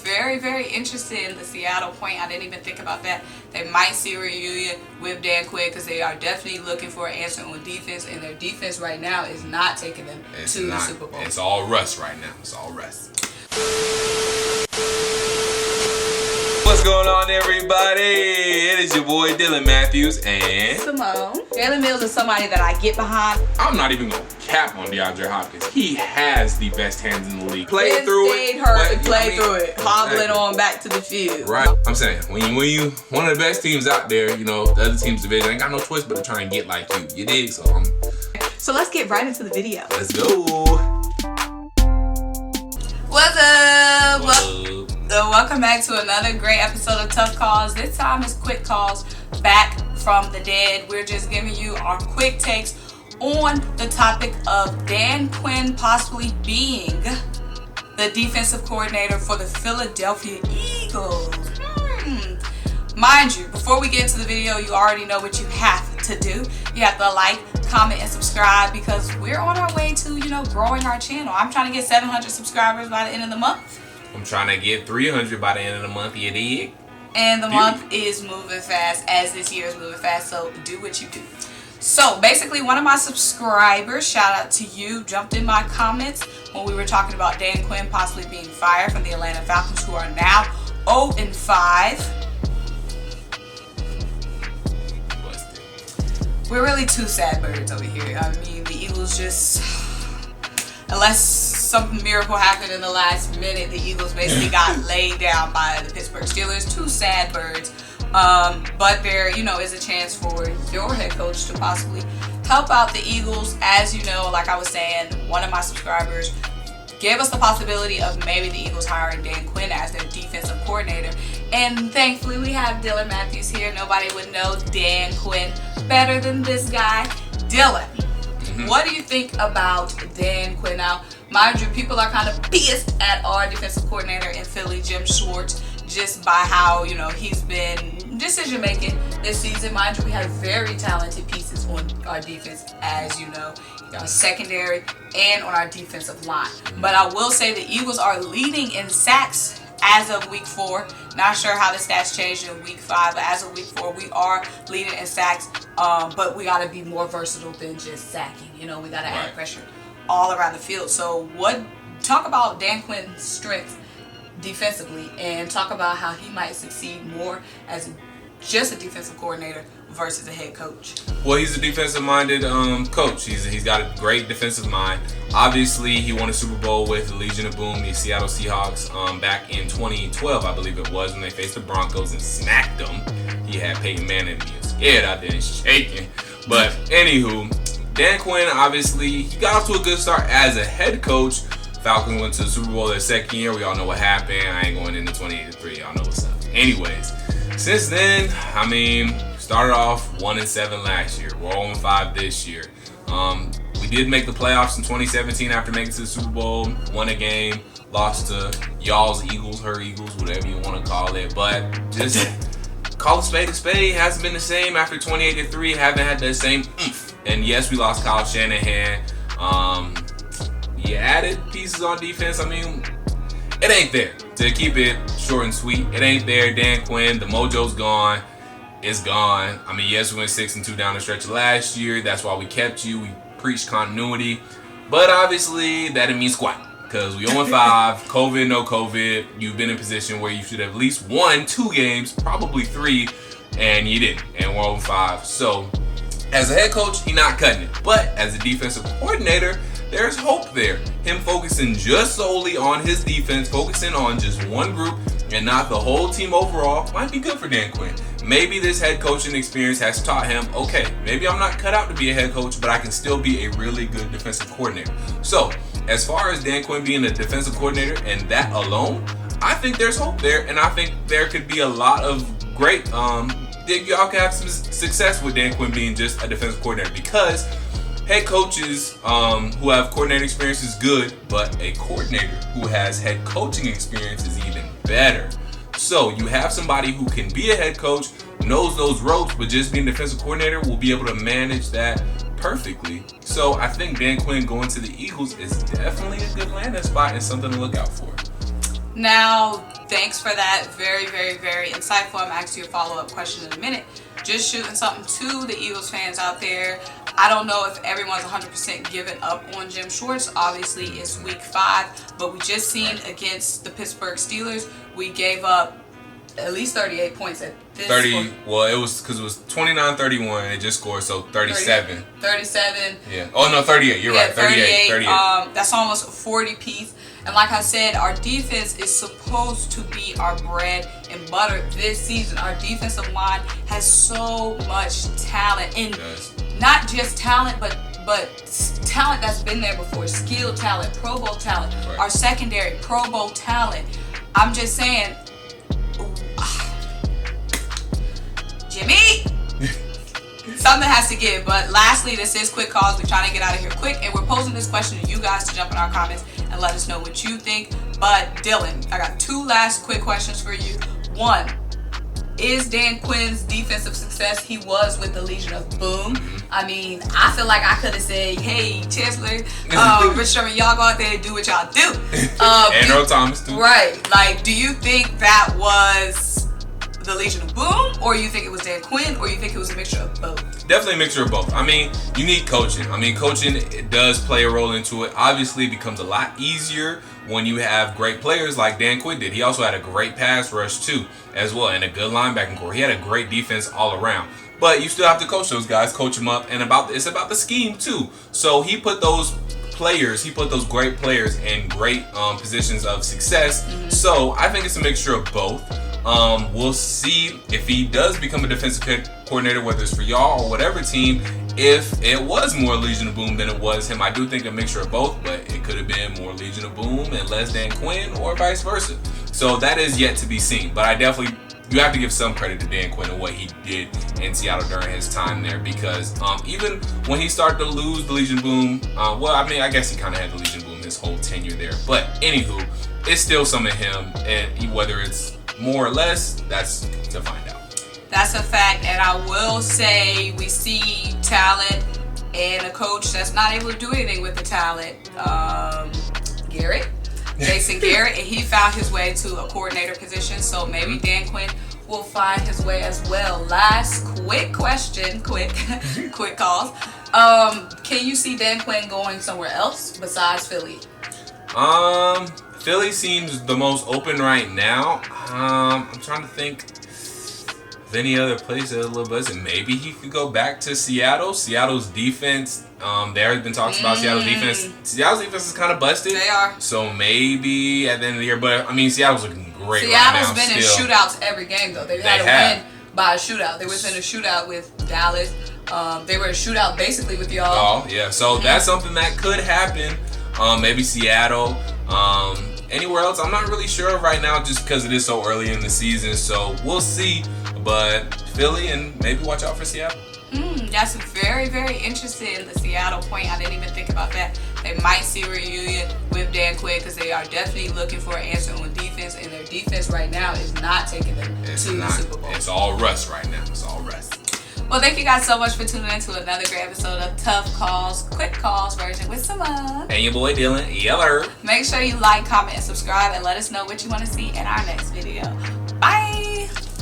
very, very interested in the Seattle point. I didn't even think about that. They might see a reunion with Dan Quinn because they are definitely looking for an answer on defense, and their defense right now is not taking them to the Super Bowl. It's all Russ right now. It's all Russ. What's going on, everybody? It is your boy Dylan Matthews and Simone. Jalen Mills is somebody that I get behind. I'm not even going to cap on DeAndre Hopkins. He has the best hands in the league. Played through it. Played through it. Hobbling on back to the field. Right. I'm saying, when you one of the best teams out there, you know, the other team's division ain't got no choice but to try and get like you. You dig? So let's get right into the video. Let's go. What's up? Welcome back to another great episode of Tough Calls. This time is quick calls back from the dead. We're just giving you our quick takes on the topic of Dan Quinn possibly being the defensive coordinator for the Philadelphia Eagles. Mind you, before we get into the video, you already know what you have to do. You have to like, comment, and subscribe because we're on our way to, growing our channel. I'm trying to get 700 subscribers by the end of the month. I'm trying to get 300 by the end of the month, you dig? And the month is moving fast, as this year is moving fast, so do what you do. So basically, one of my subscribers, shout out to you, jumped in my comments when we were talking about Dan Quinn possibly being fired from the Atlanta Falcons, who are now 0-5. We're really two sad birds over here. I mean, the Eagles just, unless some miracle happened in the last minute, the Eagles basically got laid down by the Pittsburgh Steelers. Two sad birds. But there, is a chance for your head coach to possibly help out the Eagles. As you know, like I was saying, one of my subscribers gave us the possibility of maybe the Eagles hiring Dan Quinn as their defensive coordinator. And thankfully, we have Dylan Matthews here. Nobody would know Dan Quinn better than this guy. Dylan, what do you think about Dan Quinn? Now, mind you, people are kind of pissed at our defensive coordinator in Philly, Jim Schwartz, just by how, he's been decision-making this season. Mind you, we have very talented pieces on our defense, as you know, secondary and on our defensive line. But I will say the Eagles are leading in sacks as of week 4. Not sure how the stats changed in week 5, but as of week 4, we are leading in sacks. But we got to be more versatile than just sacking. We got to add pressure all around the field. So talk about Dan Quinn's strengths defensively and talk about how he might succeed more as just a defensive coordinator versus a head coach. Well, he's a defensive-minded coach. He's got a great defensive mind. Obviously, he won a Super Bowl with the Legion of Boom, the Seattle SeaHawks, back in 2012, I believe it was, when they faced the Broncos and smacked them. He had Peyton Manning and he was scared out there and shaking. But anywho, Dan Quinn, obviously, he got off to a good start as a head coach. Falcons went to the Super Bowl their second year. We all know what happened. I ain't going into 2083. Y'all know what's up. Anyways, since then, started off 1-7 last year. We're 0-5 this year. We did make the playoffs in 2017 after making it to the Super Bowl. Won a game, lost to y'all's Eagles, her Eagles, whatever you want to call it. But just call a spade a spade. Hasn't been the same after 28-3. Haven't had that same oomph. And yes, we lost Kyle Shanahan. You added pieces on defense. It ain't there. To keep it short and sweet, it ain't there. Dan Quinn, the mojo's gone. It's gone. Yes, we went 6-2 down the stretch last year. That's why we kept you. We preached continuity. But obviously, that didn't mean squat. Because we 0-5, COVID, no COVID. You've been in a position where you should have at least won 2 games, probably 3, and you didn't. And we're 0-5. So, as a head coach, he's not cutting it. But as a defensive coordinator, there's hope there. Him focusing just solely on his defense, focusing on just one group and not the whole team overall, might be good for Dan Quinn. Maybe this head coaching experience has taught him, okay, maybe I'm not cut out to be a head coach, but I can still be a really good defensive coordinator. So, as far as Dan Quinn being a defensive coordinator and that alone, I think there's hope there, and I think there could be a lot of great, y'all can have some success with Dan Quinn being just a defensive coordinator, because head coaches who have coordinating experience is good, but a coordinator who has head coaching experience is even better. So you have somebody who can be a head coach, knows those ropes, but just being a defensive coordinator will be able to manage that perfectly. So I think Dan Quinn going to the Eagles is definitely a good landing spot and something to look out for. Now, thanks for that. Very, very, very insightful. I'm asking you a follow-up question in a minute. Just shooting something to the Eagles fans out there. I don't know if everyone's 100% given up on Jim Schwartz. Obviously, it's week 5, but we just seen against the Pittsburgh Steelers, we gave up at least 38 points at this 30. point. Well, it was because it was 29-31. It just scored, so 37. 37. Yeah. Oh no, 38. You're right. 38. 38. That's almost a 40 piece. And like I said, our defense is supposed to be our bread and butter this season. Our defensive line has so much talent, and not just talent, but talent that's been there before. Skill talent, Pro Bowl talent. Right. Our secondary, Pro Bowl talent. I'm just saying, Jimmy, something has to give. But lastly, this is Quick Calls. We're trying to get out of here quick, and we're posing this question to you guys to jump in our comments and let us know what you think. But Dylan, I got 2 last quick questions for you. 1, is Dan Quinn's defensive success he was with the Legion of Boom? I mean, I feel like I could have said, hey, Chancellor, Rich Sherman, y'all go out there and do what y'all do. And Earl Thomas, too. Right. Like, do you think that was the Legion of Boom, or you think it was Dan Quinn, or you think it was a mixture of both? Definitely a mixture of both. I mean, you need coaching. I mean, coaching does play a role into it. Obviously, it becomes a lot easier when you have great players like Dan Quinn did. He also had a great pass rush, too, as well, and a good linebacking core. He had a great defense all around. But you still have to coach those guys, coach them up, and it's about the scheme, too. So he put those great players in great positions of success. So I think it's a mixture of both. We'll see if he does become a defensive coordinator, whether it's for y'all or whatever team, if it was more Legion of Boom than it was him. I do think a mixture of both, but it could have been more Legion of Boom and less Dan Quinn, or vice versa. So that is yet to be seen. But you have to give some credit to Dan Quinn and what he did in Seattle during his time there, because even when he started to lose the Legion of Boom, I guess he kind of had the Legion of Boom his whole tenure there. But anywho, it's still some of him, and whether it's more or less, that's to find out. That's a fact, and I will say we see talent and a coach that's not able to do anything with the talent. Jason Garrett, and he found his way to a coordinator position, so maybe Dan Quinn will find his way as well. Last quick question, quick calls. Can you see Dan Quinn going somewhere else besides Philly? Philly seems the most open right now. I'm trying to think of any other place that a little buzzing. Maybe he could go back to Seattle. Seattle's defense, there have been talks about Seattle's defense. Seattle's defense is kind of busted. They are. So maybe at the end of the year, but I mean, Seattle's looking great Seattle's right now. Been still. in shootouts every game though. They had to win by a shootout. They was in a shootout with Dallas. They were in a shootout basically with y'all. Oh yeah, so that's something that could happen. Maybe Seattle. Anywhere else, I'm not really sure right now, just because it is so early in the season. So we'll see. But Philly, and maybe watch out for Seattle. That's very, very interesting. The Seattle point, I didn't even think about that. They might see a reunion with Dan Quinn, because they are definitely looking for an answer on defense, and their defense right now is not taking them to the Super Bowl. It's all Russ right now. It's all Russ. Well, thank you guys so much for tuning in to another great episode of Tough Calls, Quick Calls version with Simone. And your boy Dylan. Yeller. Make sure you like, comment, and subscribe, and let us know what you want to see in our next video.